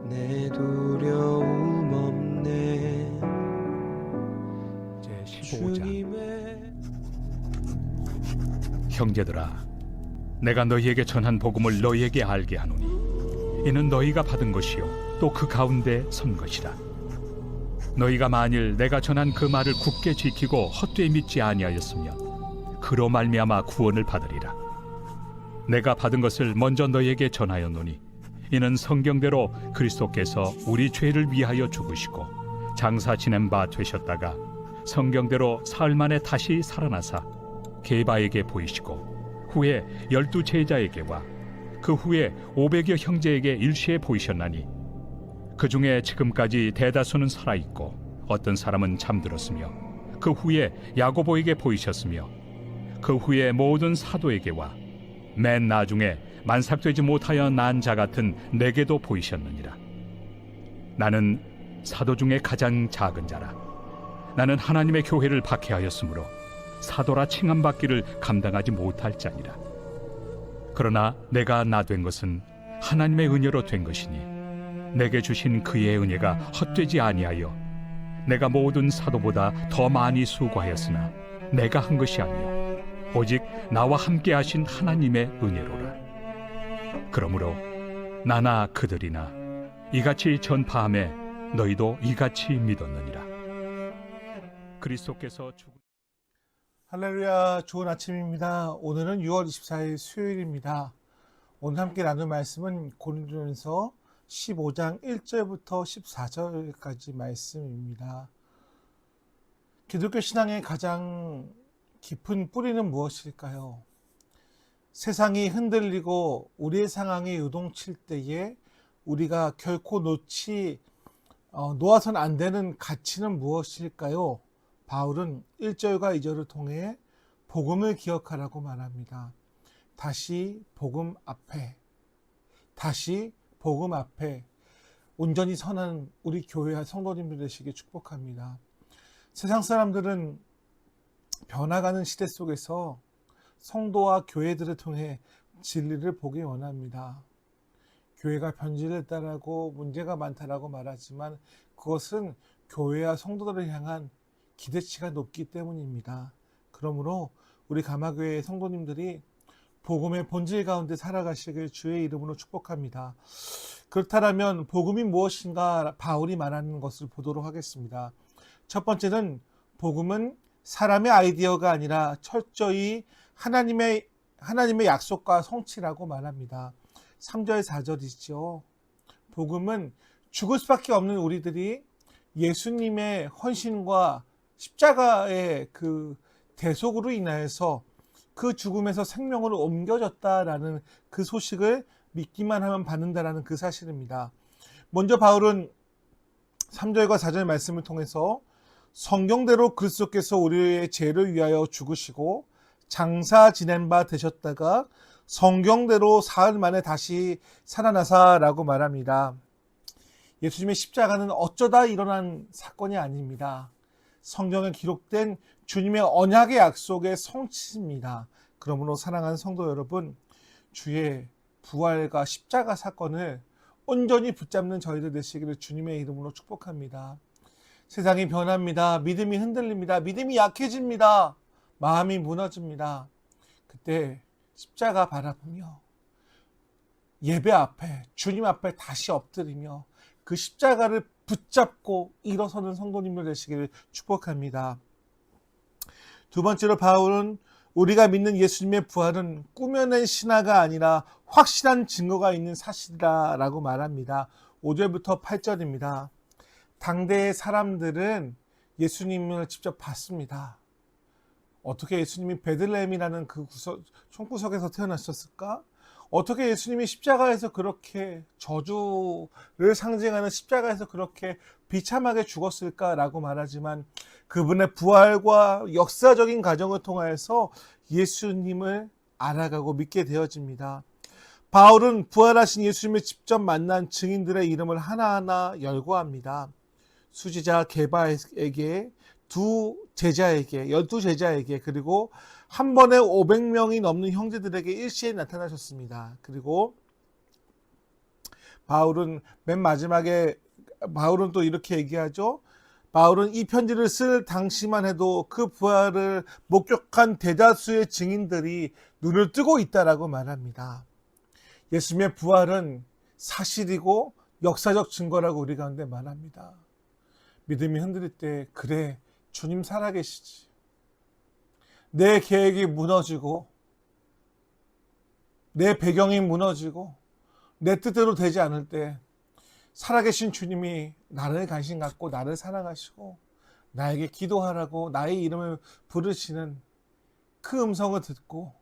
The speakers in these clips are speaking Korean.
내 두려움 없네. 제15장. 형제들아, 내가 너희에게 전한 복음을 너희에게 알게 하노니 이는 너희가 받은 것이요 또 그 가운데 선 것이라. 너희가 만일 내가 전한 그 말을 굳게 지키고 헛되이 믿지 아니하였으면 그로 말미암아 구원을 받으리라. 내가 받은 것을 먼저 너희에게 전하였노니 이는 성경대로 그리스도께서 우리 죄를 위하여 죽으시고 장사 지낸 바 되셨다가 성경대로 사흘 만에 다시 살아나사 게바에게 보이시고 후에 12 제자에게와 그 후에 500여 형제에게 일시에 보이셨나니 그 중에 지금까지 대다수는 살아있고 어떤 사람은 잠들었으며 그 후에 야고보에게 보이셨으며 그 후에 모든 사도에게와 맨 나중에 만삭되지 못하여 난 자 같은 내게도 보이셨느니라. 나는 사도 중에 가장 작은 자라. 나는 하나님의 교회를 박해하였으므로 사도라 칭함받기를 감당하지 못할 자니라. 그러나 내가 나 된 것은 하나님의 은혜로 된 것이니 내게 주신 그의 은혜가 헛되지 아니하여 내가 모든 사도보다 더 많이 수고하였으나 내가 한 것이 아니요 오직 나와 함께 하신 하나님의 은혜로라. 그러므로 나나 그들이나 이같이 전파함에 너희도 이같이 믿었느니라. 그리스도께서 할렐루야, 좋은 아침입니다. 오늘은 6월 24일 수요일입니다. 오늘 함께 나눌 말씀은 고린도전서 15장 1절부터 14절까지 말씀입니다. 기독교 신앙의 가장 깊은 뿌리는 무엇일까요? 세상이 흔들리고 우리의 상황이 요동칠 때에 우리가 결코 놓아선 안 되는 가치는 무엇일까요? 바울은 1절과 2절을 통해 복음을 기억하라고 말합니다. 다시 복음 앞에 온전히 선한 우리 교회와 성도님들 되시길 축복합니다. 세상 사람들은 변화가는 시대 속에서 성도와 교회들을 통해 진리를 보기 원합니다. 교회가 변질했다라고 문제가 많다라고 말하지만 그것은 교회와 성도들을 향한 기대치가 높기 때문입니다. 그러므로 우리 가마교회의 성도님들이 복음의 본질 가운데 살아가시길 주의 이름으로 축복합니다. 그렇다면 복음이 무엇인가 바울이 말하는 것을 보도록 하겠습니다. 첫 번째는 복음은 사람의 아이디어가 아니라 철저히 하나님의 약속과 성취라고 말합니다. 3절 4절이죠. 복음은 죽을 수밖에 없는 우리들이 예수님의 헌신과 십자가의 그 대속으로 인하여서 그 죽음에서 생명으로 옮겨졌다라는 그 소식을 믿기만 하면 받는다라는 그 사실입니다. 먼저 바울은 3절과 4절 말씀을 통해서 성경대로 그리스도께서 우리의 죄를 위하여 죽으시고 장사 지낸 바 되셨다가 성경대로 사흘 만에 다시 살아나사라고 말합니다. 예수님의 십자가는 어쩌다 일어난 사건이 아닙니다. 성경에 기록된 주님의 언약의 약속의 성취입니다. 그러므로 사랑하는 성도 여러분, 주의 부활과 십자가 사건을 온전히 붙잡는 저희들 되시기를 주님의 이름으로 축복합니다. 세상이 변합니다. 믿음이 흔들립니다. 믿음이 약해집니다. 마음이 무너집니다. 그때 십자가 바라보며 예배 앞에 주님 앞에 다시 엎드리며 그 십자가를 붙잡고 일어서는 성도님들 되시기를 축복합니다. 두 번째로 바울은 우리가 믿는 예수님의 부활은 꾸며낸 신화가 아니라 확실한 증거가 있는 사실이라고 말합니다. 5절부터 8절입니다. 당대의 사람들은 예수님을 직접 봤습니다. 어떻게 예수님이 베들레헴이라는 그 총구석에서 태어나셨을까? 어떻게 예수님이 십자가에서 그렇게 저주를 상징하는 십자가에서 그렇게 비참하게 죽었을까라고 말하지만 그분의 부활과 역사적인 과정을 통하여서 예수님을 알아가고 믿게 되어집니다. 바울은 부활하신 예수님을 직접 만난 증인들의 이름을 하나하나 열거합니다. 수지자 게바에게 12 제자에게 그리고 한 번에 500명이 넘는 형제들에게 일시에 나타나셨습니다. 그리고 바울은 맨 마지막에 바울은 또 이렇게 얘기하죠. 바울은 이 편지를 쓸 당시만 해도 그 부활을 목격한 대다수의 증인들이 눈을 뜨고 있다라고 말합니다. 예수님의 부활은 사실이고 역사적 증거라고 우리 가운데 말합니다. 믿음이 흔들릴 때 그래 주님 살아계시지. 내 계획이 무너지고 내 배경이 무너지고 내 뜻대로 되지 않을 때 살아계신 주님이 나를 관심 갖고 나를 사랑하시고 나에게 기도하라고 나의 이름을 부르시는 그 음성을 듣고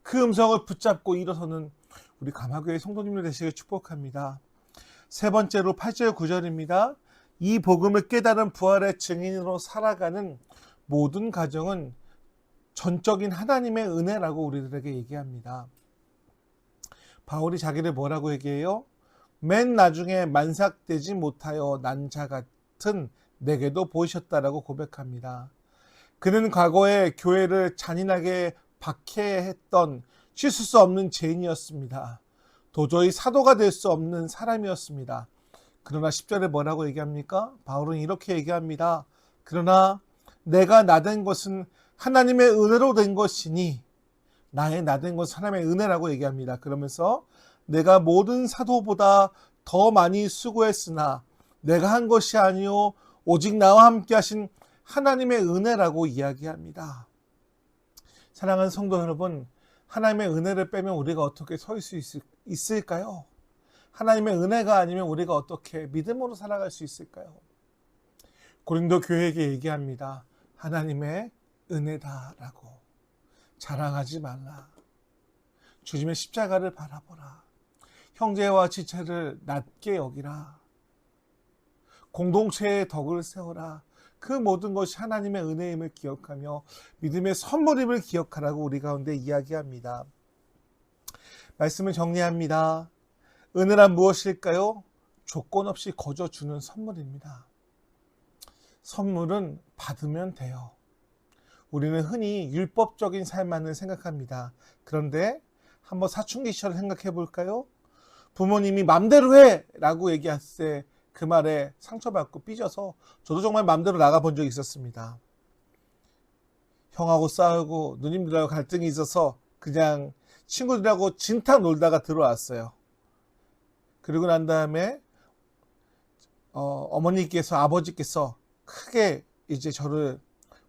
그 음성을 붙잡고 일어서는 우리 감화교회 성도님들 되시길 축복합니다. 세 번째로 8절 9절입니다. 이 복음을 깨달은 부활의 증인으로 살아가는 모든 가정은 전적인 하나님의 은혜라고 우리들에게 얘기합니다. 바울이 자기를 뭐라고 얘기해요? 맨 나중에 만삭되지 못하여 난 자 같은 내게도 보이셨다라고 고백합니다. 그는 과거에 교회를 잔인하게 박해했던 씻을 수 없는 죄인이었습니다. 도저히 사도가 될 수 없는 사람이었습니다. 그러나 10절에 뭐라고 얘기합니까? 바울은 이렇게 얘기합니다. 그러나 내가 나된 것은 하나님의 은혜로 된 것이니 나의 나된 것은 하나님의 은혜라고 얘기합니다. 그러면서 내가 모든 사도보다 더 많이 수고했으나 내가 한 것이 아니요 오직 나와 함께 하신 하나님의 은혜라고 이야기합니다. 사랑하는 성도 여러분, 하나님의 은혜를 빼면 우리가 어떻게 설 수 있을까요? 하나님의 은혜가 아니면 우리가 어떻게 믿음으로 살아갈 수 있을까요? 고린도 교회에게 얘기합니다. 하나님의 은혜다라고. 자랑하지 말라. 주님의 십자가를 바라보라. 형제와 지체를 낮게 여기라. 공동체의 덕을 세워라. 그 모든 것이 하나님의 은혜임을 기억하며 믿음의 선물임을 기억하라고 우리 가운데 이야기합니다. 말씀을 정리합니다. 은혜란 무엇일까요? 조건 없이 거저 주는 선물입니다. 선물은 받으면 돼요. 우리는 흔히 율법적인 삶만을 생각합니다. 그런데 한번 사춘기 시절을 생각해 볼까요? 부모님이 맘대로 해! 라고 얘기했을 때 그 말에 상처받고 삐져서 저도 정말 맘대로 나가본 적이 있었습니다. 형하고 싸우고 누님들하고 갈등이 있어서 그냥 친구들하고 진탕 놀다가 들어왔어요. 그리고 난 다음에 어머니께서 아버지께서 크게 이제 저를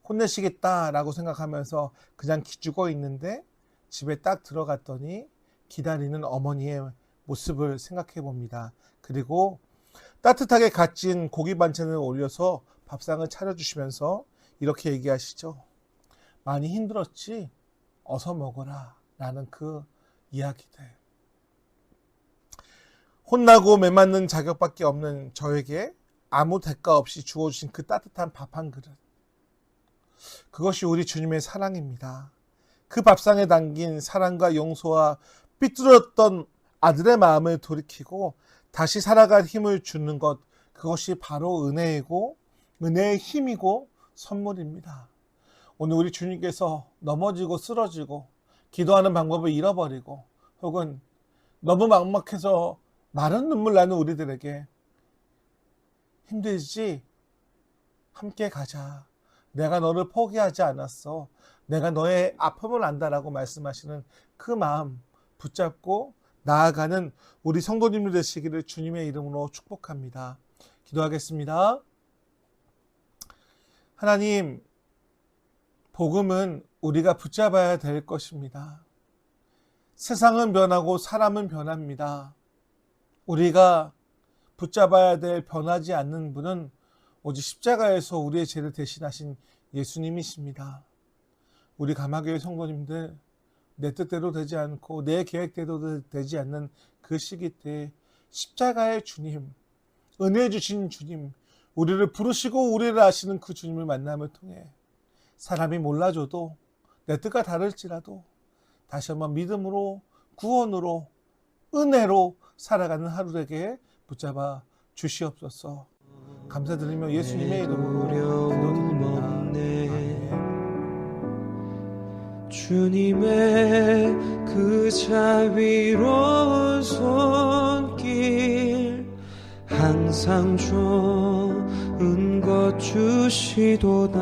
혼내시겠다라고 생각하면서 그냥 기죽어 있는데 집에 딱 들어갔더니 기다리는 어머니의 모습을 생각해 봅니다. 그리고 따뜻하게 갓 지은 고기 반찬을 올려서 밥상을 차려주시면서 이렇게 얘기하시죠. 많이 힘들었지? 어서 먹어라 라는 그 이야기들. 혼나고 매맞는 자격밖에 없는 저에게 아무 대가 없이 주어주신 그 따뜻한 밥 한 그릇. 그것이 우리 주님의 사랑입니다. 그 밥상에 담긴 사랑과 용서와 삐뚤었던 아들의 마음을 돌이키고 다시 살아갈 힘을 주는 것, 그것이 바로 은혜이고 은혜의 힘이고 선물입니다. 오늘 우리 주님께서 넘어지고 쓰러지고 기도하는 방법을 잃어버리고 혹은 너무 막막해서 마른 눈물 나는 우리들에게 힘들지? 함께 가자. 내가 너를 포기하지 않았어. 내가 너의 아픔을 안다라고 말씀하시는 그 마음 붙잡고 나아가는 우리 성도님들 되시기를 주님의 이름으로 축복합니다. 기도하겠습니다. 하나님, 복음은 우리가 붙잡아야 될 것입니다. 세상은 변하고 사람은 변합니다. 우리가 붙잡아야 될 변하지 않는 분은 오직 십자가에서 우리의 죄를 대신하신 예수님이십니다. 우리 감화교회 성도님들, 내 뜻대로 되지 않고 내 계획대로 되지 않는 그 시기 때 십자가의 주님, 은혜 주신 주님, 우리를 부르시고 우리를 아시는 그 주님을 만남을 통해 사람이 몰라줘도 내 뜻과 다를지라도 다시 한번 믿음으로, 구원으로, 은혜로 살아가는 하루 되게 붙잡아 주시옵소서. 감사드리며 예수님의 이름으로 기도드립니다. 주님의 그 자비로운 손길 항상 좋은 것 주시도다